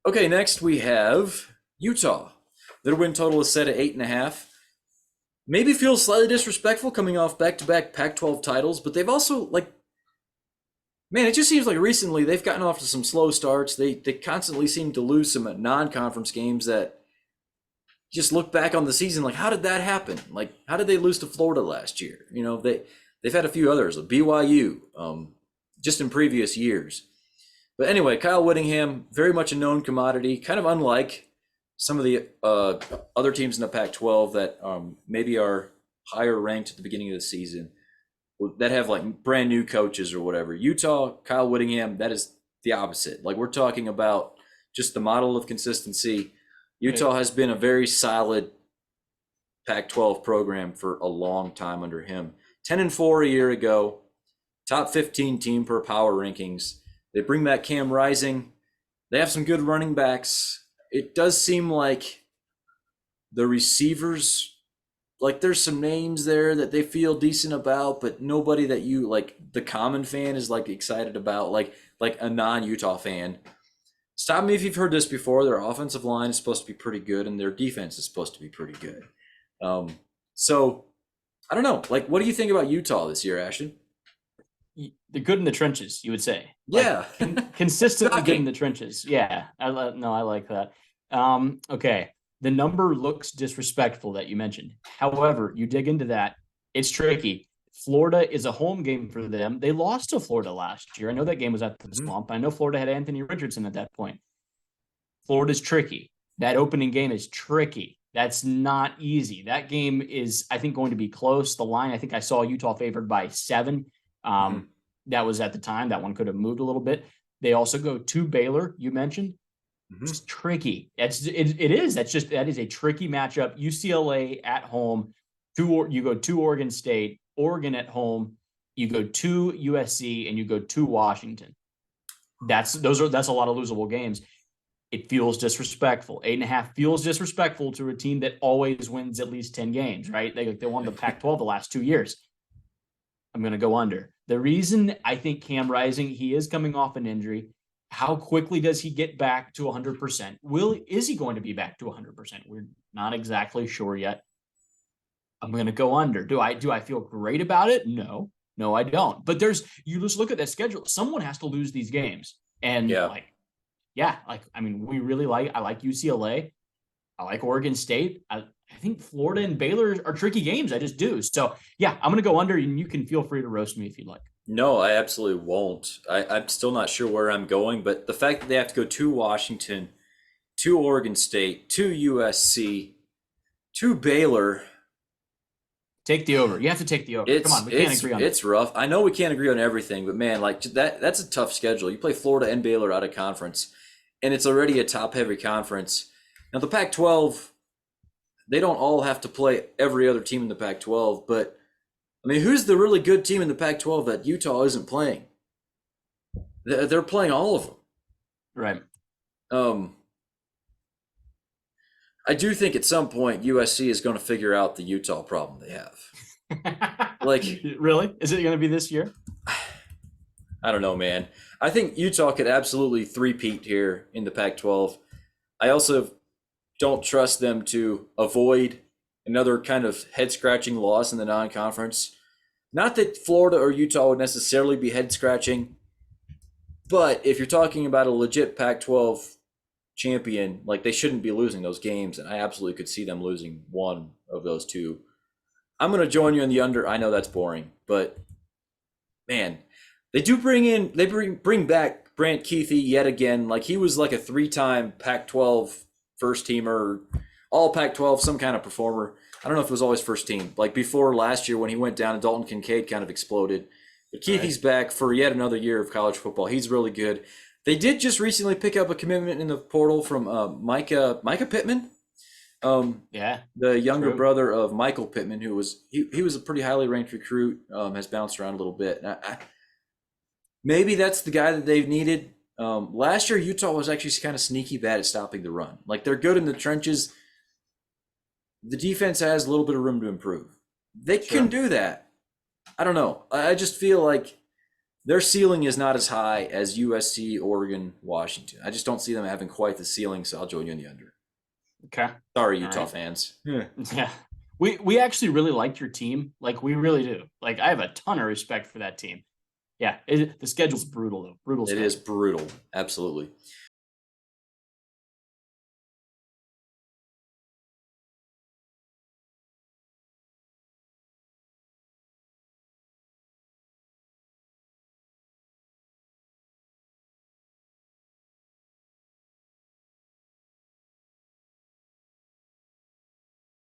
Okay, next we have Utah. Their win total is set at 8.5. Maybe feels slightly disrespectful coming off back-to-back Pac-12 titles, but they've also man, it just seems like recently they've gotten off to some slow starts. They constantly seem to lose some non-conference games that just look back on the season like, how did that happen? Like, how did they lose to Florida last year? They've had a few others, like BYU, just in previous years. But anyway, Kyle Whittingham, very much a known commodity, kind of unlike some of the other teams in the Pac-12 that maybe are higher ranked at the beginning of the season, that have like brand new coaches or whatever. Utah, Kyle Whittingham, that is the opposite. Like, we're talking about just the model of consistency. Utah has been a very solid Pac-12 program for a long time under him. 10-4 a year ago, top 15 team per power rankings. They bring back Cam Rising. They have some good running backs. It does seem like the receivers, like there's some names there that they feel decent about, but nobody that you like the common fan is like excited about, like a non-Utah fan. Stop me if you've heard this before. Their offensive line is supposed to be pretty good, and their defense is supposed to be pretty good. So I don't know. Like, what do you think about Utah this year, Ashton? They're good in the trenches, you would say. Yeah. Consistently good in the trenches. Yeah. I like that. Okay. The number looks disrespectful that you mentioned. However, you dig into that, it's tricky. Florida is a home game for them. They lost to Florida last year. I know that game was at the Swamp. I know Florida had Anthony Richardson at that point. Florida's tricky. That opening game is tricky. That's not easy. That game is, I think, going to be close. The line, I think I saw Utah favored by 7. That was at the time. That one could have moved a little bit. They also go to Baylor, you mentioned. It's tricky. It is. That is a tricky matchup. UCLA at home. You go to Oregon State, Oregon at home. You go to USC, and you go to Washington. That's a lot of losable games. It feels disrespectful. 8.5 feels disrespectful to a team that always wins at least 10 games, right? They won the Pac-12 the last 2 years. I'm going to go under. The reason I think Cam Rising, he is coming off an injury. How quickly does he get back to 100%? Is he going to be back to 100%? We're not exactly sure yet. I'm going to go under. Do I feel great about it? No, I don't. But you just look at that schedule. Someone has to lose these games. And I like UCLA. I like Oregon State. I think Florida and Baylor are tricky games. I just do. So, yeah, I'm going to go under, and you can feel free to roast me if you'd like. No, I absolutely won't. I'm still not sure where I'm going, but the fact that they have to go to Washington, to Oregon State, to USC, to Baylor. Take the over. You have to take the over. Come on, we can't agree on it. It's rough. I know we can't agree on everything, but man, like that's a tough schedule. You play Florida and Baylor out of conference, and it's already a top-heavy conference. Now, the Pac-12, they don't all have to play every other team in the Pac-12, but, I mean, who's the really good team in the Pac-12 that Utah isn't playing? They're playing all of them. Right. I do think at some point USC is going to figure out the Utah problem they have. Like, really? Is it going to be this year? I don't know, man. I think Utah could absolutely three-peat here in the Pac-12. I also don't trust them to avoid another kind of head-scratching loss in the non-conference. Not that Florida or Utah would necessarily be head-scratching, but if you're talking about a legit Pac-12 champion, like, they shouldn't be losing those games, and I absolutely could see them losing one of those two. I'm going to join you in the under. I know that's boring, but, man, they do bring back Brant Kuithe yet again. Like, he was like a 3-time Pac-12 first teamer, all Pac-12, some kind of performer. I don't know if it was always first team. Like, before last year when he went down and Dalton Kincaid kind of exploded. But Kuithe's back for yet another year of college football. He's really good. They did just recently pick up a commitment in the portal from Micah Pittman. The younger brother of Michael Pittman, who was he was a pretty highly ranked recruit, has bounced around a little bit. Maybe that's the guy that they've needed. Last year, Utah was actually kind of sneaky bad at stopping the run. Like, they're good in the trenches. The defense has a little bit of room to improve. They can do that. I don't know. I just feel like their ceiling is not as high as USC, Oregon, Washington. I just don't see them having quite the ceiling, so I'll join you in the under. Okay. Sorry, All Utah right. fans. Yeah. We actually really like your team. Like we really do. Like I have a ton of respect for that team. Yeah, the schedule's brutal though. Brutal It schedule. is brutal. Absolutely.